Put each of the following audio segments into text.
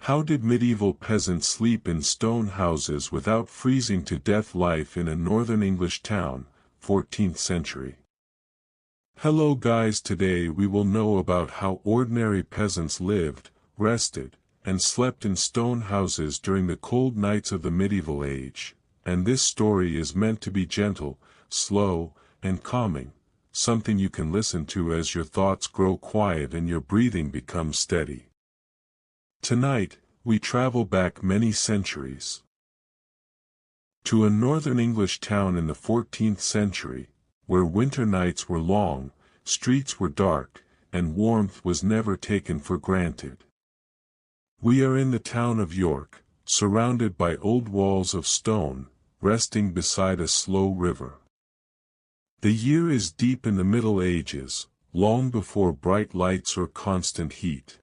How did medieval peasants sleep in stone houses without freezing to death? Life in a northern English town, 14th century. Hello guys, today we will know about how ordinary peasants lived, rested, and slept in stone houses during the cold nights of the medieval age, and this story is meant to be gentle, slow, and calming, something you can listen to as your thoughts grow quiet and your breathing becomes steady. Tonight, we travel back many centuries to a northern English town in the 14th century, where winter nights were long, streets were dark, and warmth was never taken for granted. We are in the town of York, surrounded by old walls of stone, resting beside a slow river. The year is deep in the Middle Ages, long before bright lights or constant heat.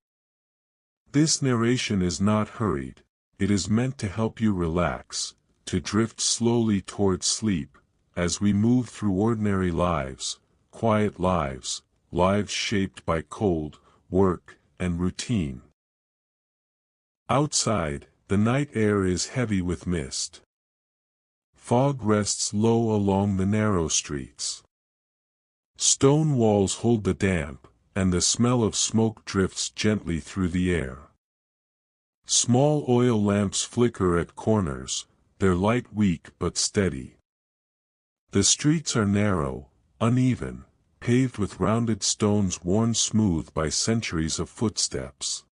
This narration is not hurried, it is meant to help you relax, to drift slowly towards sleep, as we move through ordinary lives, quiet lives, lives shaped by cold, work, and routine. Outside, the night air is heavy with mist. Fog rests low along the narrow streets. Stone walls hold the damp, and the smell of smoke drifts gently through the air. Small oil lamps flicker at corners, their light weak but steady. The streets are narrow, uneven, paved with rounded stones worn smooth by centuries of footsteps.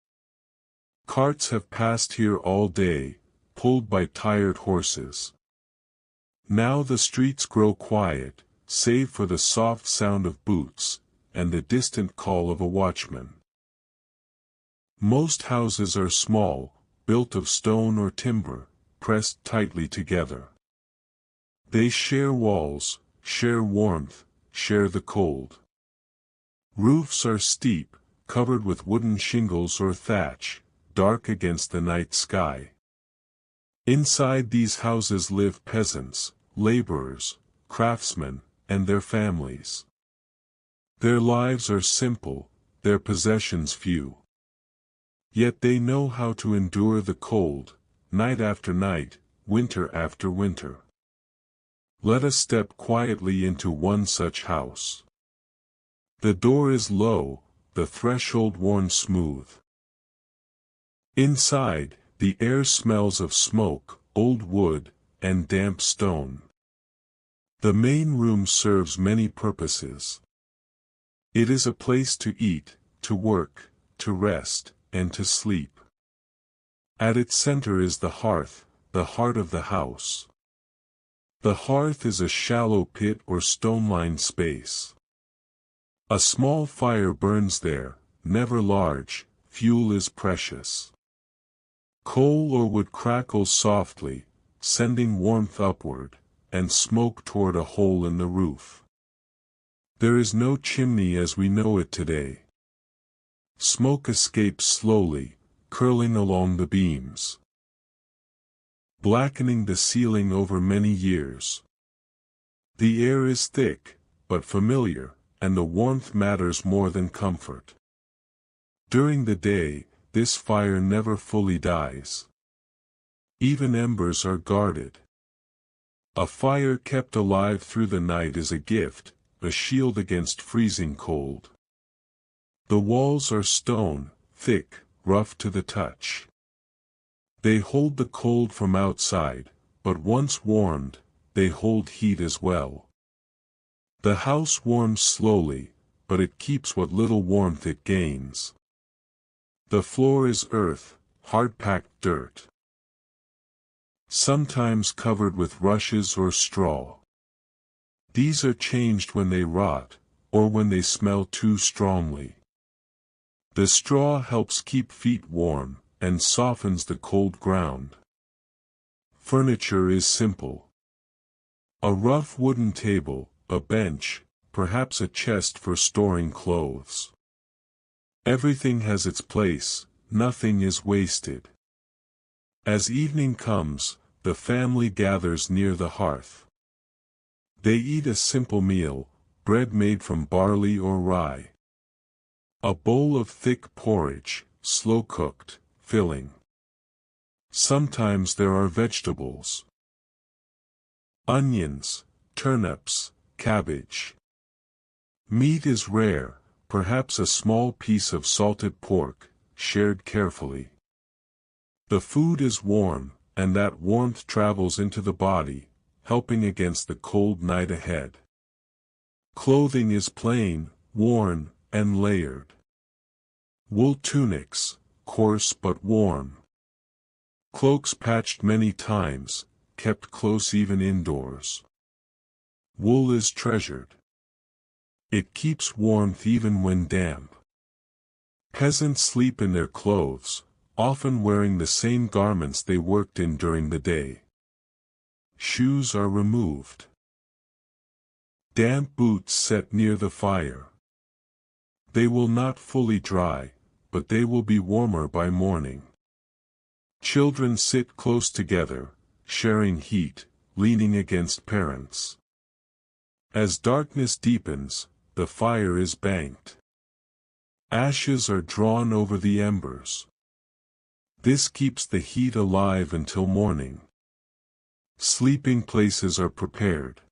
Carts have passed here all day, pulled by tired horses. Now the streets grow quiet, save for the soft sound of boots, and the distant call of a watchman. Most houses are small, built of stone or timber, pressed tightly together. They share walls, share warmth, share the cold. Roofs are steep, covered with wooden shingles or thatch, dark against the night sky. Inside these houses live peasants, laborers, craftsmen, and their families. Their lives are simple, their possessions few. Yet they know how to endure the cold, night after night, winter after winter. Let us step quietly into one such house. The door is low, the threshold worn smooth. Inside, the air smells of smoke, old wood, and damp stone. The main room serves many purposes. It is a place to eat, to work, to rest, and to sleep. At its center is the hearth, the heart of the house. The hearth is a shallow pit or stone-lined space. A small fire burns there, never large, fuel is precious. Coal or wood crackles softly, sending warmth upward, and smoke toward a hole in the roof. There is no chimney as we know it today. Smoke escapes slowly, curling along the beams, blackening the ceiling over many years. The air is thick, but familiar, and the warmth matters more than comfort. During the day, this fire never fully dies. Even embers are guarded. A fire kept alive through the night is a gift, a shield against freezing cold. The walls are stone, thick, rough to the touch. They hold the cold from outside, but once warmed, they hold heat as well. The house warms slowly, but it keeps what little warmth it gains. The floor is earth, hard-packed dirt, sometimes covered with rushes or straw. These are changed when they rot, or when they smell too strongly. The straw helps keep feet warm, and softens the cold ground. Furniture is simple. A rough wooden table, a bench, perhaps a chest for storing clothes. Everything has its place, nothing is wasted. As evening comes, the family gathers near the hearth. They eat a simple meal, bread made from barley or rye. A bowl of thick porridge, slow-cooked, filling. Sometimes there are vegetables. Onions, turnips, cabbage. Meat is rare, perhaps a small piece of salted pork, shared carefully. The food is warm, and that warmth travels into the body, helping against the cold night ahead. Clothing is plain, worn, and layered. Wool tunics, coarse but warm. Cloaks patched many times, kept close even indoors. Wool is treasured. It keeps warmth even when damp. Peasants sleep in their clothes, often wearing the same garments they worked in during the day. Shoes are removed. Damp boots set near the fire. They will not fully dry, but they will be warmer by morning. Children sit close together, sharing heat, leaning against parents. As darkness deepens, the fire is banked. Ashes are drawn over the embers. This keeps the heat alive until morning. Sleeping places are prepared.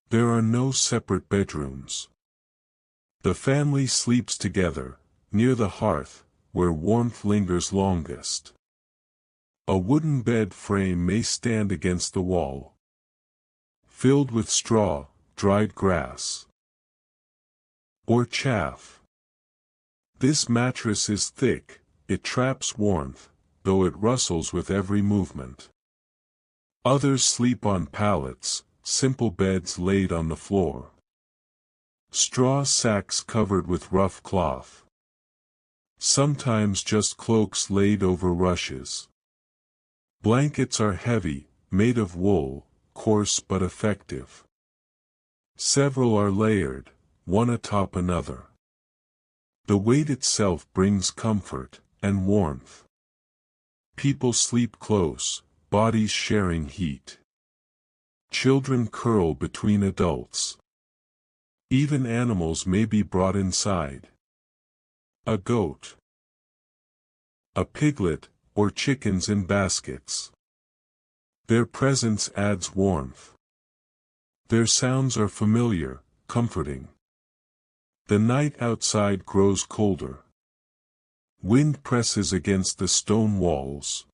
There are no separate bedrooms. The family sleeps together, near the hearth, where warmth lingers longest. A wooden bed frame may stand against the wall, filled with straw, dried grass, or chaff. This mattress is thick, it traps warmth, though it rustles with every movement. Others sleep on pallets, simple beds laid on the floor. Straw sacks covered with rough cloth. Sometimes just cloaks laid over rushes. Blankets are heavy, made of wool, coarse but effective. Several are layered, one atop another. The weight itself brings comfort and warmth. People sleep close, bodies sharing heat. Children curl between adults. Even animals may be brought inside. A goat, a piglet, or chickens in baskets. Their presence adds warmth. Their sounds are familiar, comforting. The night outside grows colder. Wind presses against the stone walls.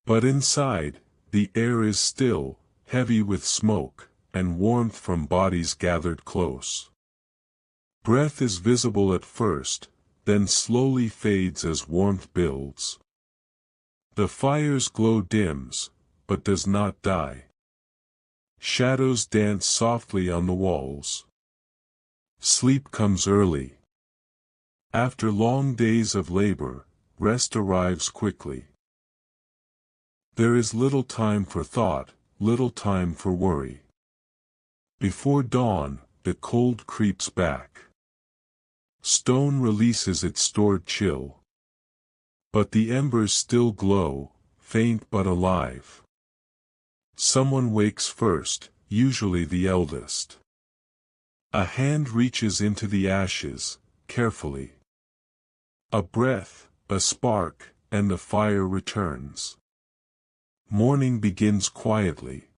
But inside, the air is still, heavy with smoke, and warmth from bodies gathered close. Breath is visible at first, then slowly fades as warmth builds. The fire's glow dims, but does not die. Shadows dance softly on the walls. Sleep comes early. After long days of labor, rest arrives quickly. There is little time for thought, little time for worry. Before dawn, the cold creeps back. Stone releases its stored chill. But the embers still glow, faint but alive. Someone wakes first, usually the eldest. A hand reaches into the ashes, carefully. A breath, a spark, and the fire returns. Morning begins quietly.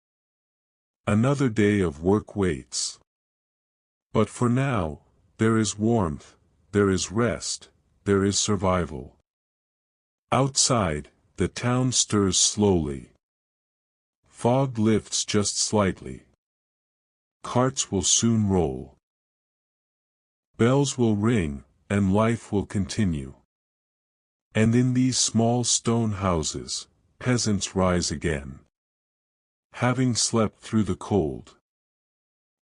Another day of work waits. But for now, there is warmth, there is rest, there is survival. Outside, the town stirs slowly. Fog lifts just slightly. Carts will soon roll. Bells will ring, and life will continue. And in these small stone houses, peasants rise again. Having slept through the cold.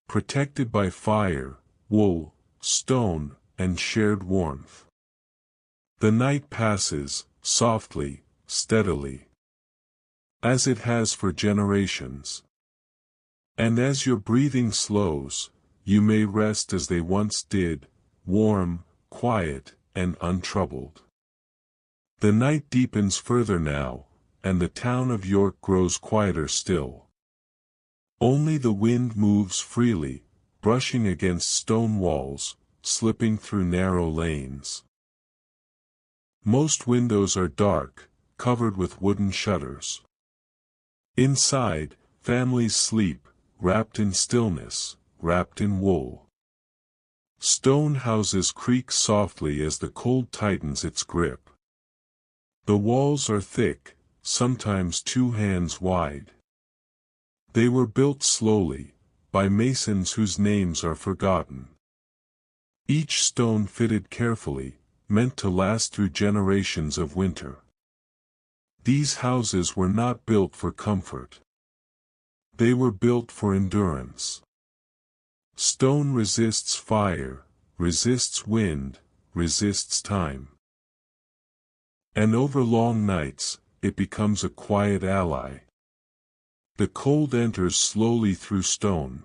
Protected by fire, wool, stone, and shared warmth. The night passes, softly, steadily. As it has for generations. And as your breathing slows, you may rest as they once did, warm, quiet, and untroubled. The night deepens further now, and the town of York grows quieter still. Only the wind moves freely, brushing against stone walls, slipping through narrow lanes. Most windows are dark, covered with wooden shutters. Inside, families sleep, wrapped in stillness, wrapped in wool. Stone houses creak softly as the cold tightens its grip. The walls are thick, sometimes 2 hands wide. They were built slowly, by masons whose names are forgotten. Each stone fitted carefully, meant to last through generations of winter. These houses were not built for comfort. They were built for endurance. Stone resists fire, resists wind, resists time. And over long nights, it becomes a quiet ally. The cold enters slowly through stone.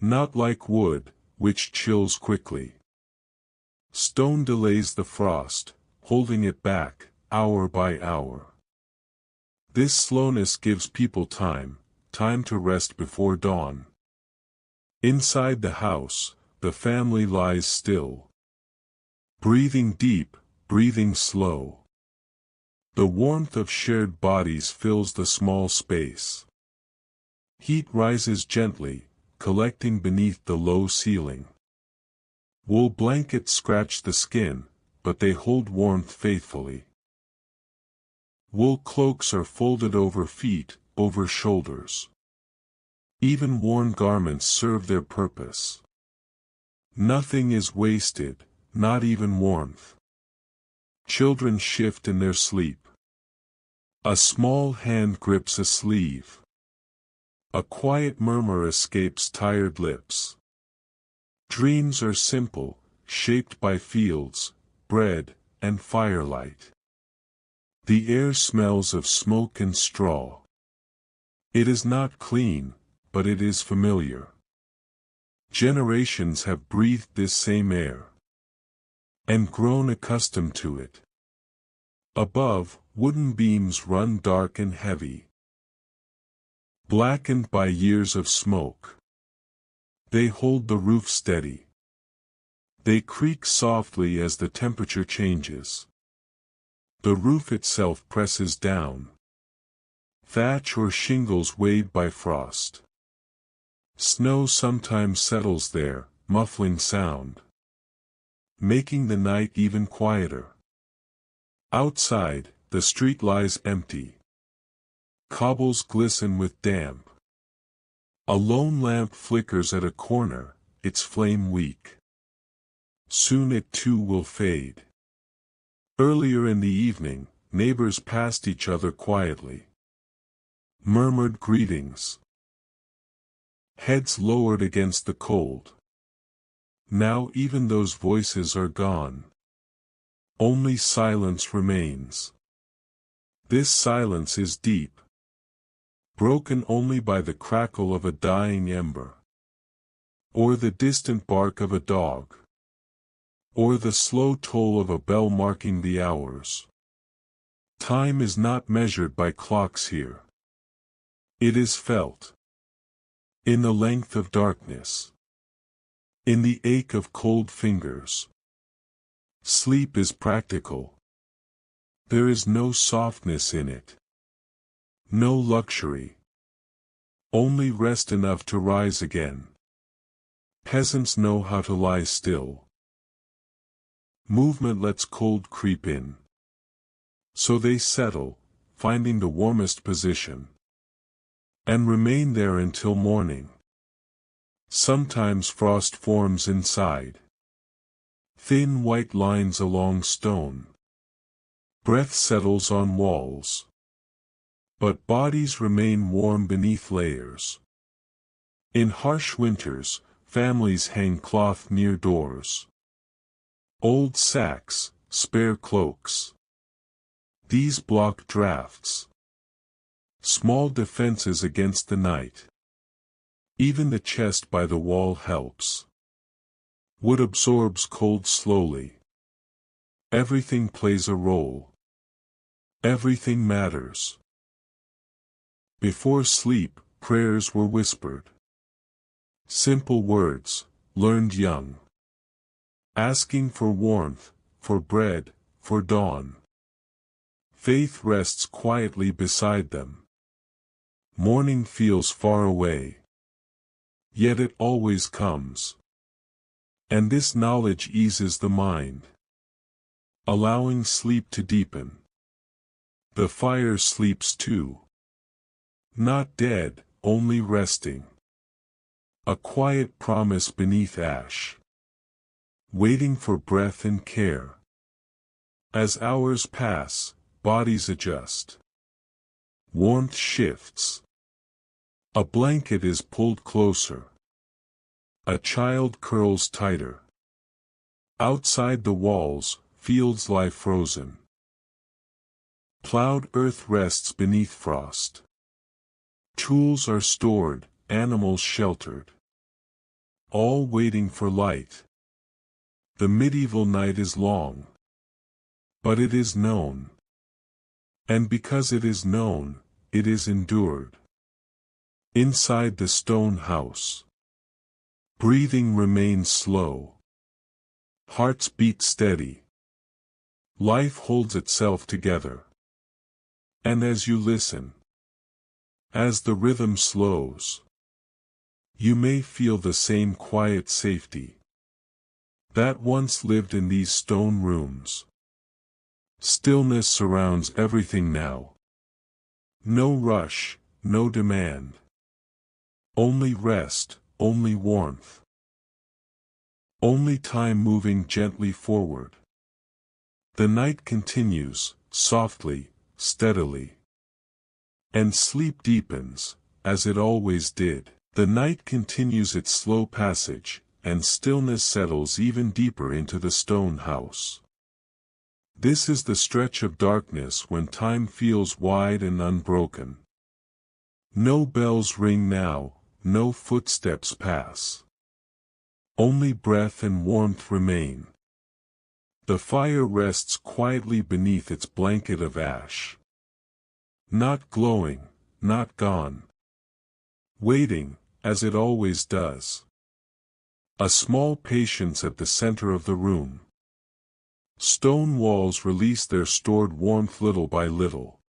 Not like wood, which chills quickly. Stone delays the frost, holding it back, hour by hour. This slowness gives people time to rest before dawn. Inside the house, the family lies still. Breathing deep, breathing slow. The warmth of shared bodies fills the small space. Heat rises gently, collecting beneath the low ceiling. Wool blankets scratch the skin, but they hold warmth faithfully. Wool cloaks are folded over feet, over shoulders. Even worn garments serve their purpose. Nothing is wasted, not even warmth. Children shift in their sleep. A small hand grips a sleeve. A quiet murmur escapes tired lips. Dreams are simple, shaped by fields, bread, and firelight. The air smells of smoke and straw. It is not clean, but it is familiar. Generations have breathed this same air, and grown accustomed to it. Above, wooden beams run dark and heavy, blackened by years of smoke. They hold the roof steady. They creak softly as the temperature changes. The roof itself presses down. Thatch or shingles weighed by frost. Snow sometimes settles there, muffling sound, making the night even quieter. Outside, the street lies empty. Cobbles glisten with damp. A lone lamp flickers at a corner, its flame weak. Soon it too will fade. Earlier in the evening, neighbors passed each other quietly. Murmured greetings. Heads lowered against the cold. Now even those voices are gone. Only silence remains. This silence is deep, broken only by the crackle of a dying ember, or the distant bark of a dog, or the slow toll of a bell marking the hours. Time is not measured by clocks here. It is felt. In the length of darkness. In the ache of cold fingers. Sleep is practical. There is no softness in it. No luxury. Only rest enough to rise again. Peasants know how to lie still. Movement lets cold creep in. So they settle, finding the warmest position, and remain there until morning. Sometimes frost forms inside. Thin white lines along stone. Breath settles on walls. But bodies remain warm beneath layers. In harsh winters, families hang cloth near doors. Old sacks, spare cloaks. These block drafts. Small defenses against the night. Even the chest by the wall helps. Wood absorbs cold slowly. Everything plays a role. Everything matters. Before sleep, prayers were whispered. Simple words, learned young. Asking for warmth, for bread, for dawn. Faith rests quietly beside them. Morning feels far away. Yet it always comes. And this knowledge eases the mind, allowing sleep to deepen. The fire sleeps too. Not dead, only resting. A quiet promise beneath ash, waiting for breath and care. As hours pass, bodies adjust. Warmth shifts. A blanket is pulled closer. A child curls tighter. Outside the walls, fields lie frozen. Plowed earth rests beneath frost. Tools are stored, animals sheltered. All waiting for light. The medieval night is long. But it is known. And because it is known, it is endured. Inside the stone house, breathing remains slow. Hearts beat steady. Life holds itself together. And as you listen, as the rhythm slows, you may feel the same quiet safety that once lived in these stone rooms. Stillness surrounds everything now. No rush, no demand. Only rest, only warmth. Only time moving gently forward. The night continues, softly, steadily. And sleep deepens, as it always did. The night continues its slow passage, and stillness settles even deeper into the stone house. This is the stretch of darkness when time feels wide and unbroken. No bells ring now, no footsteps pass. Only breath and warmth remain. The fire rests quietly beneath its blanket of ash. Not glowing, not gone. Waiting, as it always does. A small patience at the center of the room. Stone walls release their stored warmth little by little.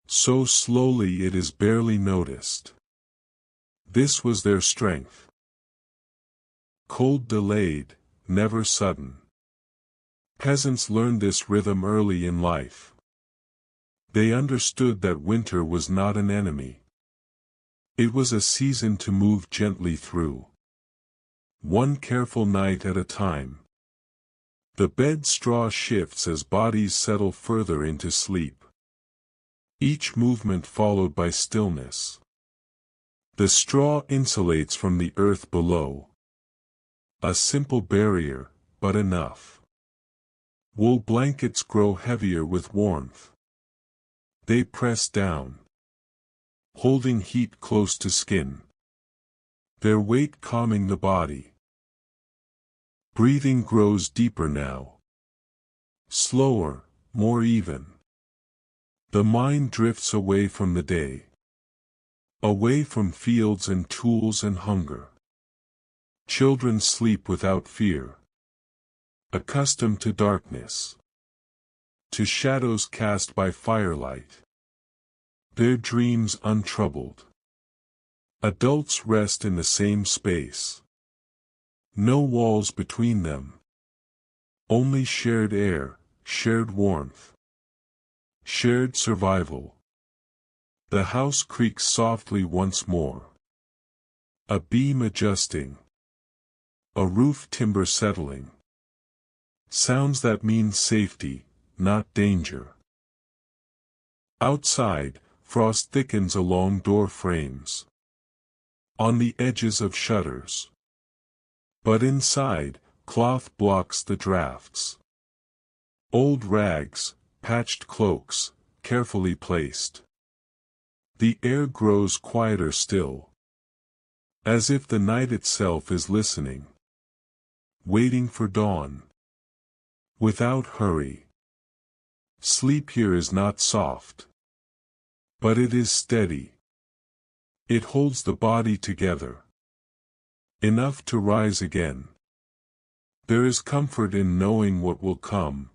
So slowly it is barely noticed. This was their strength. Cold delayed, never sudden. Peasants learned this rhythm early in life. They understood that winter was not an enemy. It was a season to move gently through. One careful night at a time. The bed straw shifts as bodies settle further into sleep. Each movement followed by stillness. The straw insulates from the earth below. A simple barrier, but enough. Wool blankets grow heavier with warmth. They press down, holding heat close to skin. Their weight calming the body. Breathing grows deeper now. Slower, more even. The mind drifts away from the day. Away from fields and tools and hunger. Children sleep without fear. Accustomed to darkness. To shadows cast by firelight. Their dreams untroubled. Adults rest in the same space. No walls between them. Only shared air, shared warmth. Shared survival. The house creaks softly once more. A beam adjusting. A roof timber settling. Sounds that mean safety, not danger. Outside, frost thickens along door frames. On the edges of shutters. But inside, cloth blocks the drafts. Old rags, patched cloaks, carefully placed. The air grows quieter still. As if the night itself is listening. Waiting for dawn. Without hurry. Sleep here is not soft. But it is steady. It holds the body together. Enough to rise again. There is comfort in knowing what will come.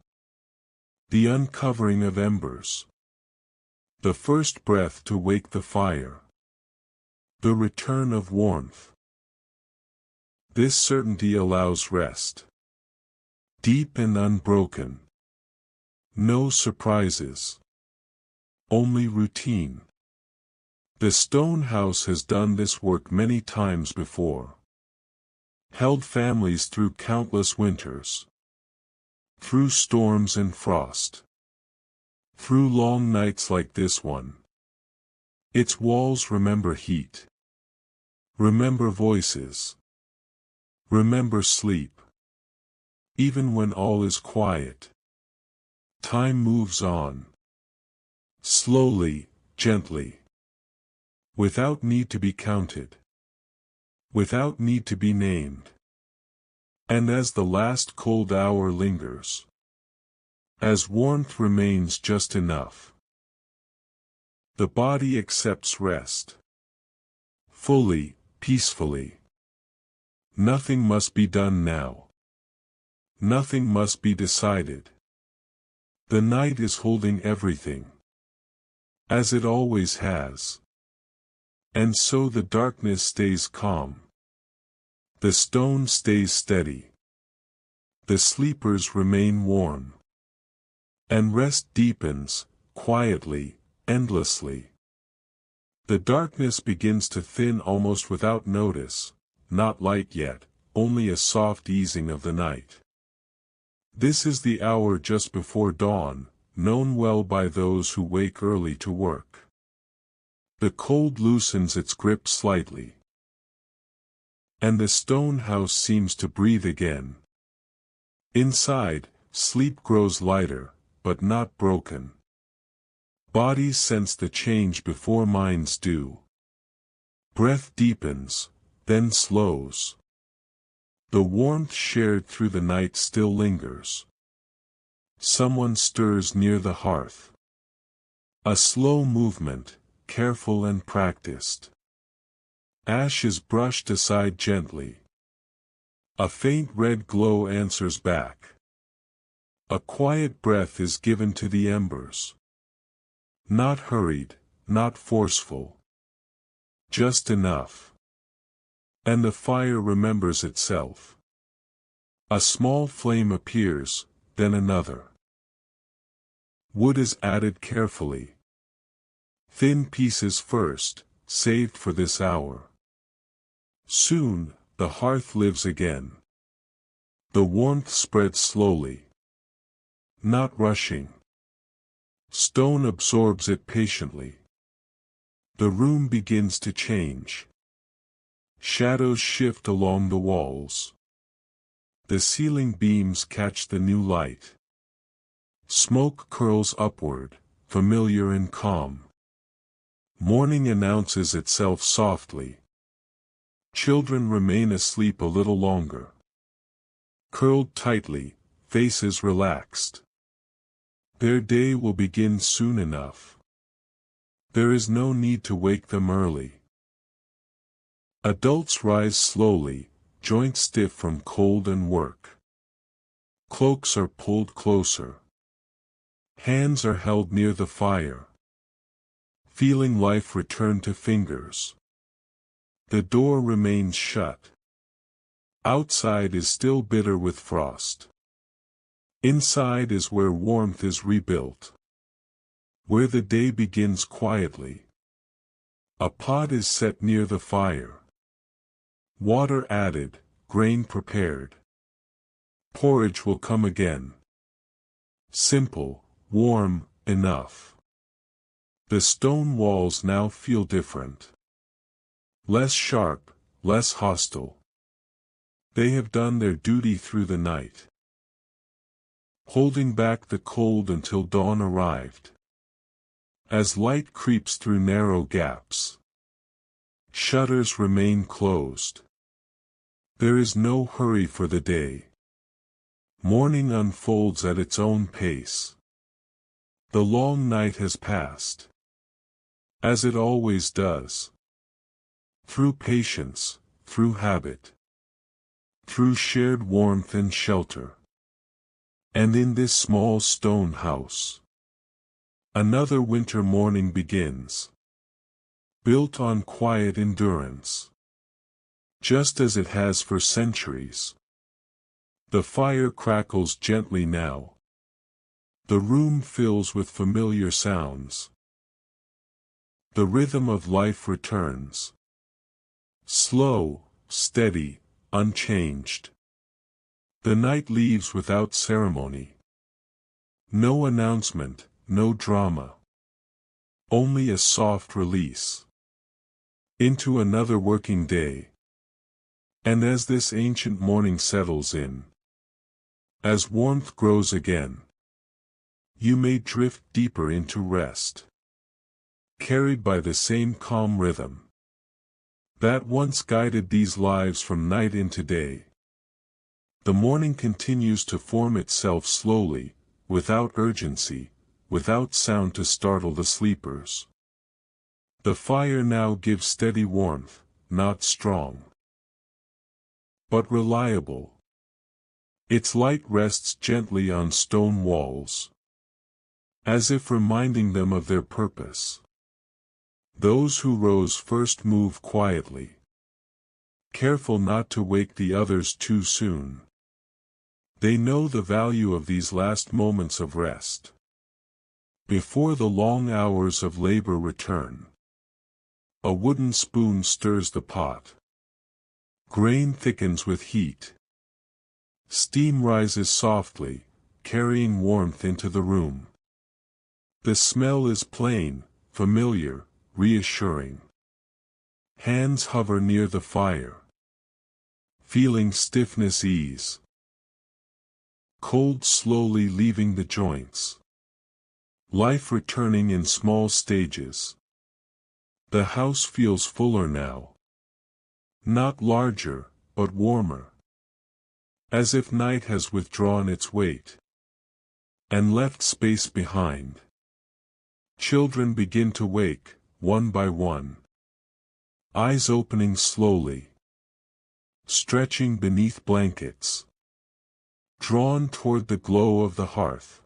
The uncovering of embers. The first breath to wake the fire. The return of warmth. This certainty allows rest. Deep and unbroken. No surprises. Only routine. The stone house has done this work many times before. Held families through countless winters. Through storms and frost. Through long nights like this one. Its walls remember heat. Remember voices. Remember sleep. Even when all is quiet. Time moves on. Slowly, gently. Without need to be counted. Without need to be named. And as the last cold hour lingers. As warmth remains just enough. The body accepts rest. Fully, peacefully. Nothing must be done now. Nothing must be decided. The night is holding everything. As it always has. And so the darkness stays calm. The stone stays steady. The sleepers remain warm. And rest deepens, quietly, endlessly. The darkness begins to thin almost without notice, not light yet, only a soft easing of the night. This is the hour just before dawn, known well by those who wake early to work. The cold loosens its grip slightly. And the stone house seems to breathe again. Inside, sleep grows lighter, but not broken. Bodies sense the change before minds do. Breath deepens, then slows. The warmth shared through the night still lingers. Someone stirs near the hearth. A slow movement, careful and practiced. Ash is brushed aside gently. A faint red glow answers back. A quiet breath is given to the embers. Not hurried, not forceful. Just enough. And the fire remembers itself. A small flame appears, then another. Wood is added carefully. Thin pieces first, saved for this hour. Soon, the hearth lives again. The warmth spreads slowly. Not rushing. Stone absorbs it patiently. The room begins to change. Shadows shift along the walls. The ceiling beams catch the new light. Smoke curls upward, familiar and calm. Morning announces itself softly. Children remain asleep a little longer. Curled tightly, faces relaxed. Their day will begin soon enough. There is no need to wake them early. Adults rise slowly, joints stiff from cold and work. Cloaks are pulled closer. Hands are held near the fire. Feeling life return to fingers. The door remains shut. Outside is still bitter with frost. Inside is where warmth is rebuilt. Where the day begins quietly. A pot is set near the fire. Water added, grain prepared. Porridge will come again. Simple, warm, enough. The stone walls now feel different. Less sharp, less hostile. They have done their duty through the night. Holding back the cold until dawn arrived. As light creeps through narrow gaps. Shutters remain closed. There is no hurry for the day. Morning unfolds at its own pace. The long night has passed. As it always does. Through patience, through habit. Through shared warmth and shelter. And in this small stone house, another winter morning begins, built on quiet endurance, just as it has for centuries. The fire crackles gently now. The room fills with familiar sounds. The rhythm of life returns. Slow, steady, unchanged. The night leaves without ceremony. No announcement, no drama. Only a soft release into another working day. And as this ancient morning settles in, as warmth grows again, you may drift deeper into rest, carried by the same calm rhythm that once guided these lives from night into day. The morning continues to form itself slowly, without urgency, without sound to startle the sleepers. The fire now gives steady warmth, not strong, but reliable. Its light rests gently on stone walls, as if reminding them of their purpose. Those who rose first move quietly, careful not to wake the others too soon. They know the value of these last moments of rest, before the long hours of labor return. A wooden spoon stirs the pot. Grain thickens with heat. Steam rises softly, carrying warmth into the room. The smell is plain, familiar, reassuring. Hands hover near the fire, feeling stiffness ease. Cold slowly leaving the joints. Life returning in small stages. The house feels fuller now. Not larger, but warmer. As if night has withdrawn its weight and left space behind. Children begin to wake, one by one. Eyes opening slowly. Stretching beneath blankets. Drawn toward the glow of the hearth.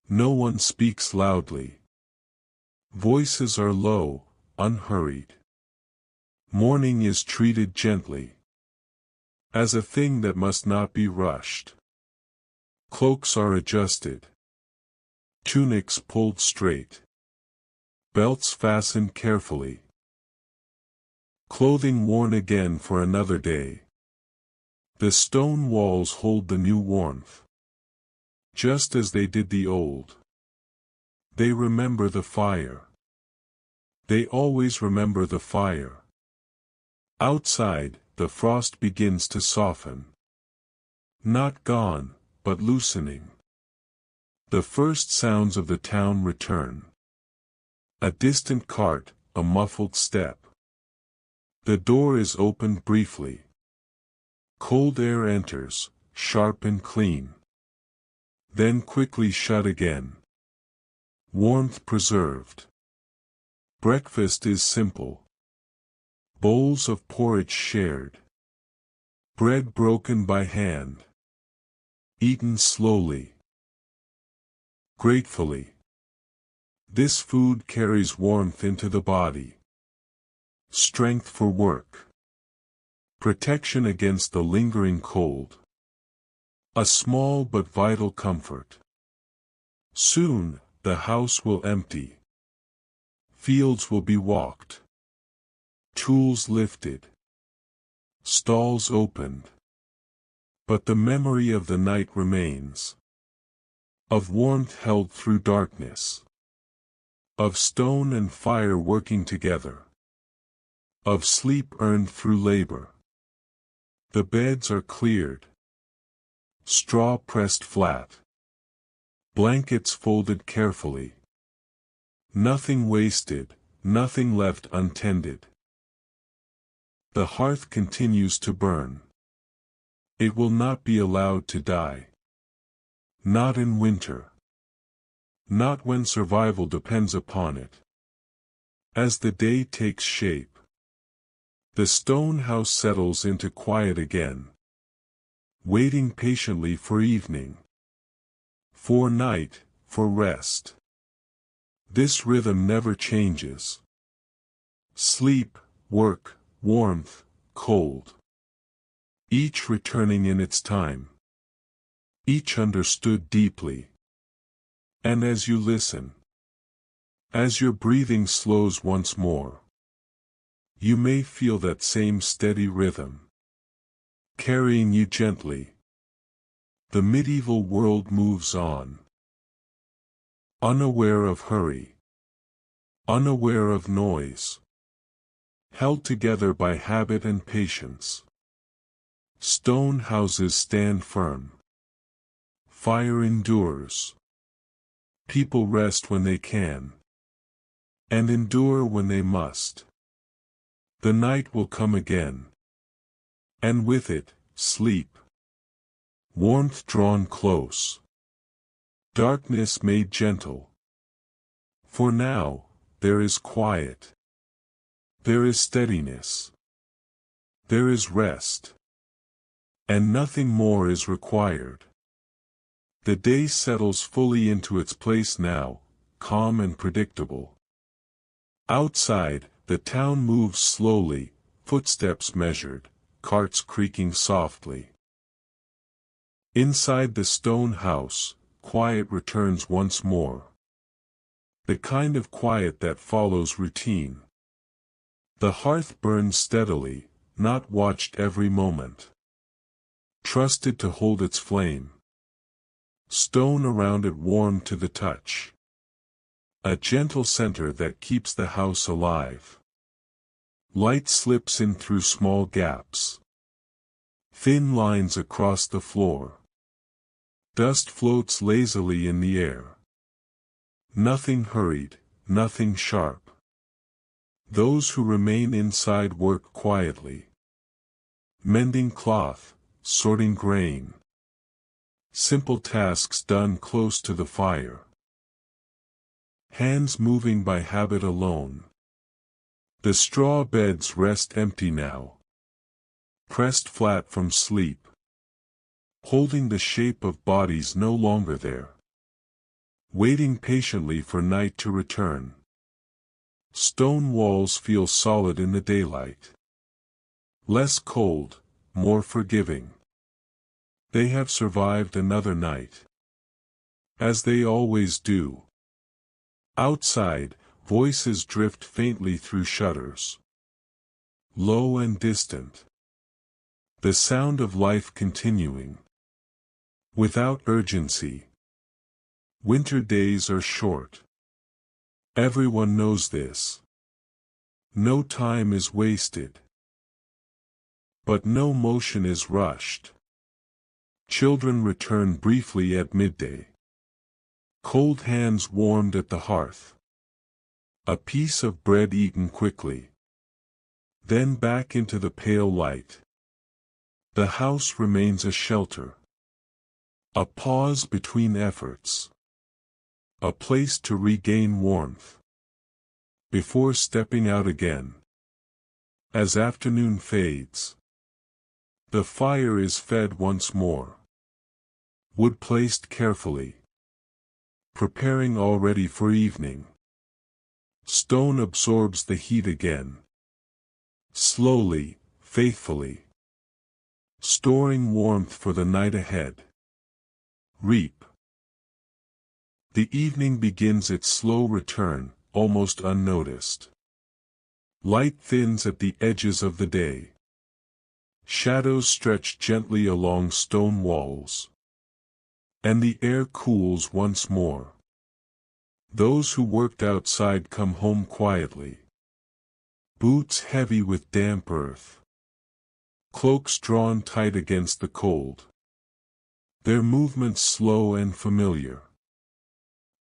No one speaks loudly. Voices are low, unhurried. Morning is treated gently, as a thing that must not be rushed. Cloaks are adjusted. Tunics pulled straight. Belts fastened carefully. Clothing worn again for another day. The stone walls hold the new warmth, just as they did the old. They remember the fire. They always remember the fire. Outside, the frost begins to soften. Not gone, but loosening. The first sounds of the town return. A distant cart, a muffled step. The door is opened briefly. Cold air enters, sharp and clean. Then quickly shut again. Warmth preserved. Breakfast is simple. Bowls of porridge shared. Bread broken by hand. Eaten slowly. Gratefully. This food carries warmth into the body. Strength for work. Protection against the lingering cold. A small but vital comfort. Soon, the house will empty. Fields will be walked. Tools lifted. Stalls opened. But the memory of the night remains. Of warmth held through darkness. Of stone and fire working together. Of sleep earned through labor. The beds are cleared. Straw pressed flat. Blankets folded carefully. Nothing wasted, nothing left untended. The hearth continues to burn. It will not be allowed to die. Not in winter. Not when survival depends upon it. As the day takes shape, the stone house settles into quiet again, waiting patiently for evening. for night, for rest. This rhythm never changes. Sleep, work, warmth, cold. Each returning in its time. Each understood deeply. And as you listen, as your breathing slows once more, you may feel that same steady rhythm, carrying you gently. The medieval world moves on, unaware of hurry, unaware of noise, held together by habit and patience. Stone houses stand firm. Fire endures. People rest when they can, and endure when they must. The night will come again, and with it, sleep. Warmth drawn close. Darkness made gentle. For now, there is quiet. There is steadiness. There is rest. And nothing more is required. The day settles fully into its place now, calm and predictable. Outside, the town moves slowly, footsteps measured, carts creaking softly. Inside the stone house, quiet returns once more. The kind of quiet that follows routine. The hearth burns steadily, not watched every moment. Trusted to hold its flame. Stone around it warm to the touch. A gentle center that keeps the house alive. Light slips in through small gaps. Thin lines across the floor. Dust floats lazily in the air. Nothing hurried, nothing sharp. Those who remain inside work quietly. Mending cloth, sorting grain. Simple tasks done close to the fire. Hands moving by habit alone. The straw beds rest empty now. Pressed flat from sleep. Holding the shape of bodies no longer there. Waiting patiently for night to return. Stone walls feel solid in the daylight. Less cold, more forgiving. They have survived another night. As they always do. Outside, voices drift faintly through shutters. Low and distant. The sound of life continuing. Without urgency. Winter days are short. Everyone knows this. No time is wasted. But no motion is rushed. Children return briefly at midday. Cold hands warmed at the hearth. A piece of bread eaten quickly. Then back into the pale light. The house remains a shelter. A pause between efforts. A place to regain warmth. Before stepping out again. As afternoon fades. The fire is fed once more. Wood placed carefully. Preparing already for evening. Stone absorbs the heat again. Slowly, faithfully. Storing warmth for the night ahead. Reap. The evening begins its slow return, almost unnoticed. Light thins at the edges of the day. Shadows stretch gently along stone walls. And the air cools once more. Those who worked outside come home quietly. Boots heavy with damp earth. Cloaks drawn tight against the cold. Their movements slow and familiar.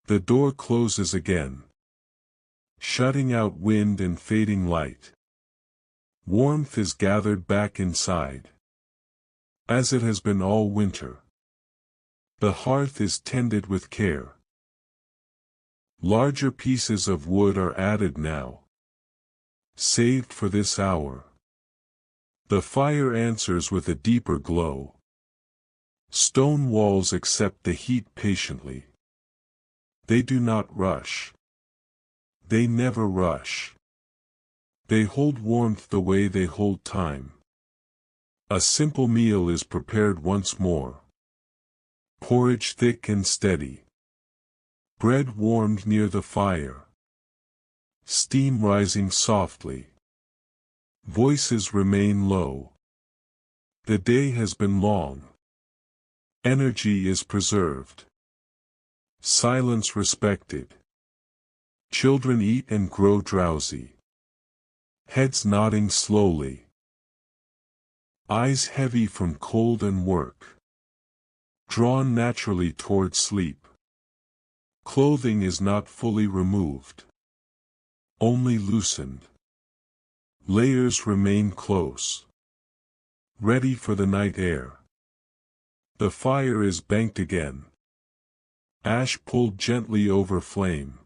The door closes again. Shutting out wind and fading light. Warmth is gathered back inside. As it has been all winter. The hearth is tended with care. Larger pieces of wood are added now. Saved for this hour. The fire answers with a deeper glow. Stone walls accept the heat patiently. They do not rush. They never rush. They hold warmth the way they hold time. A simple meal is prepared once more. Porridge thick and steady. Bread warmed near the fire. Steam rising softly. Voices remain low. The day has been long. Energy is preserved. Silence respected. Children eat and grow drowsy. Heads nodding slowly. Eyes heavy from cold and work. Drawn naturally toward sleep. Clothing is not fully removed. Only loosened. Layers remain close. Ready for the night air. The fire is banked again. Ash pulled gently over flame.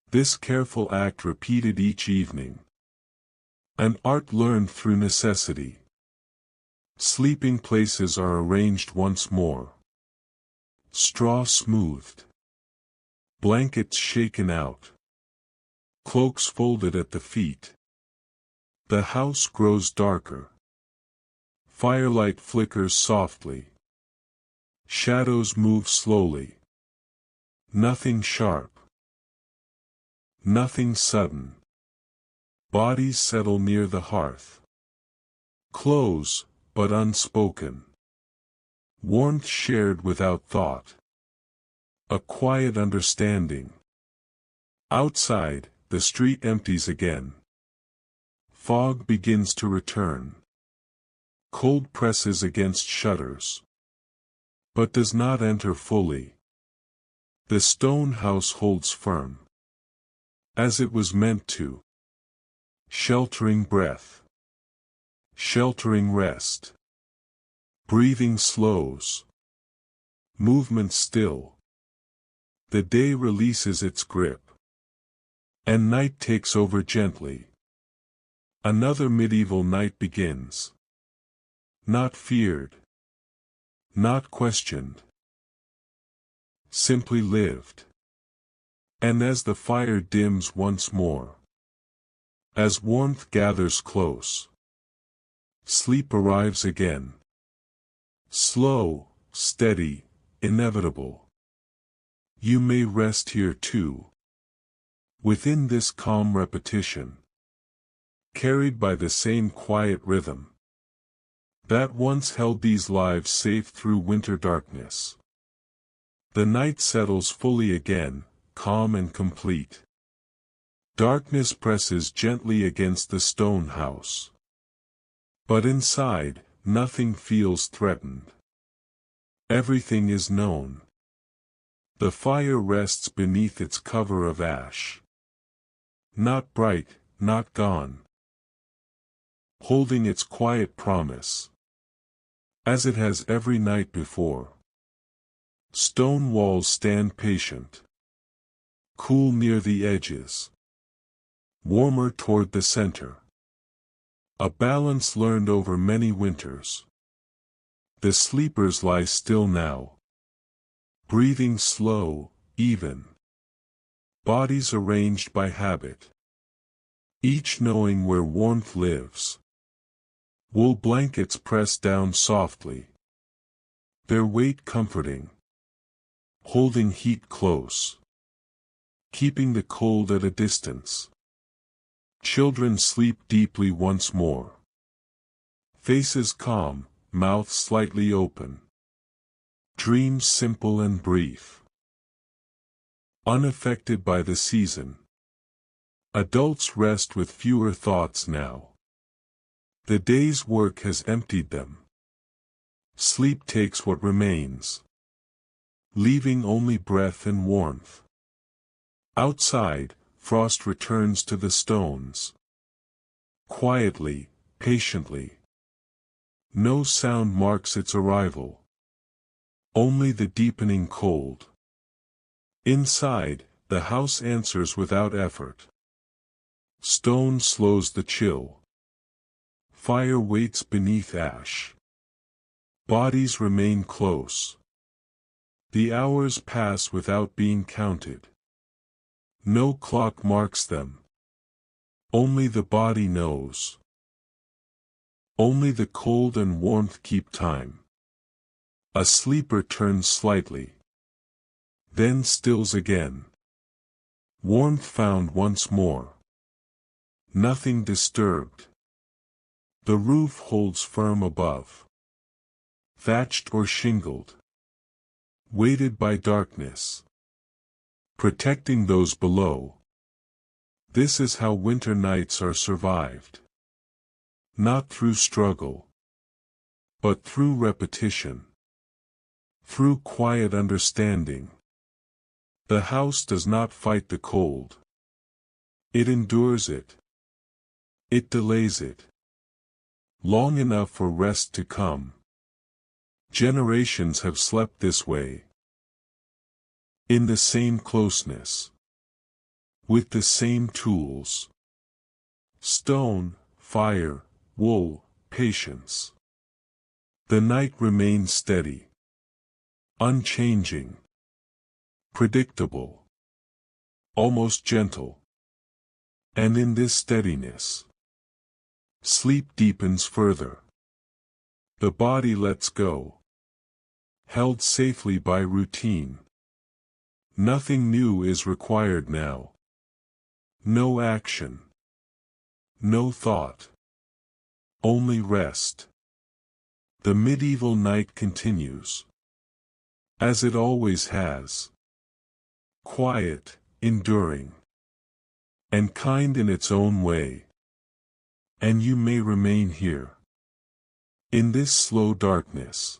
This careful act repeated each evening. An art learned through necessity. Sleeping places are arranged once more. Straw smoothed. Blankets shaken out. Cloaks folded at the feet. The house grows darker. Firelight flickers softly. Shadows move slowly. Nothing sharp. Nothing sudden. Bodies settle near the hearth. Close, but unspoken. Warmth shared without thought. A quiet understanding. Outside, the street empties again. Fog begins to return. Cold presses against shutters. But does not enter fully. The stone house holds firm. As it was meant to. Sheltering breath. Sheltering rest. Breathing slows. Movement still. The day releases its grip. And night takes over gently. Another medieval night begins. Not feared. Not questioned. Simply lived. And as the fire dims once more. As warmth gathers close. Sleep arrives again. Slow, steady, inevitable. You may rest here too. Within this calm repetition. Carried by the same quiet rhythm. That once held these lives safe through winter darkness. The night settles fully again, calm and complete. Darkness presses gently against the stone house. But inside, nothing feels threatened. Everything is known. The fire rests beneath its cover of ash. Not bright, not gone. Holding its quiet promise. As it has every night before. Stone walls stand patient. Cool near the edges. Warmer toward the center. A balance learned over many winters. The sleepers lie still now. Breathing slow, even. Bodies arranged by habit. Each knowing where warmth lives. Wool blankets pressed down softly. Their weight comforting. Holding heat close. Keeping the cold at a distance. Children sleep deeply once more. Faces calm, mouths slightly open. Dreams simple and brief. Unaffected by the season. Adults rest with fewer thoughts now. The day's work has emptied them. Sleep takes what remains. Leaving only breath and warmth. Outside, frost returns to the stones. Quietly, patiently. No sound marks its arrival. Only the deepening cold. Inside, the house answers without effort. Stone slows the chill. Fire waits beneath ash. Bodies remain close. The hours pass without being counted. No clock marks them. Only the body knows. Only the cold and warmth keep time. A sleeper turns slightly. Then stills again. Warmth found once more. Nothing disturbed. The roof holds firm above. Thatched or shingled. Weighted by darkness. Protecting those below. This is how winter nights are survived. Not through struggle. But through repetition. Through quiet understanding. The house does not fight the cold. It endures it. It delays it. Long enough for rest to come. Generations have slept this way. In the same closeness. With the same tools. Stone, fire, wool, patience. The night remains steady. Unchanging. Predictable. Almost gentle. And in this steadiness, sleep deepens further. The body lets go. Held safely by routine. Nothing new is required now. No action. No thought. Only rest. The medieval night continues. As it always has. Quiet, enduring. And kind in its own way. And you may remain here. In this slow darkness.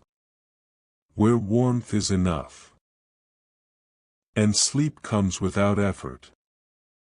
Where warmth is enough. And sleep comes without effort.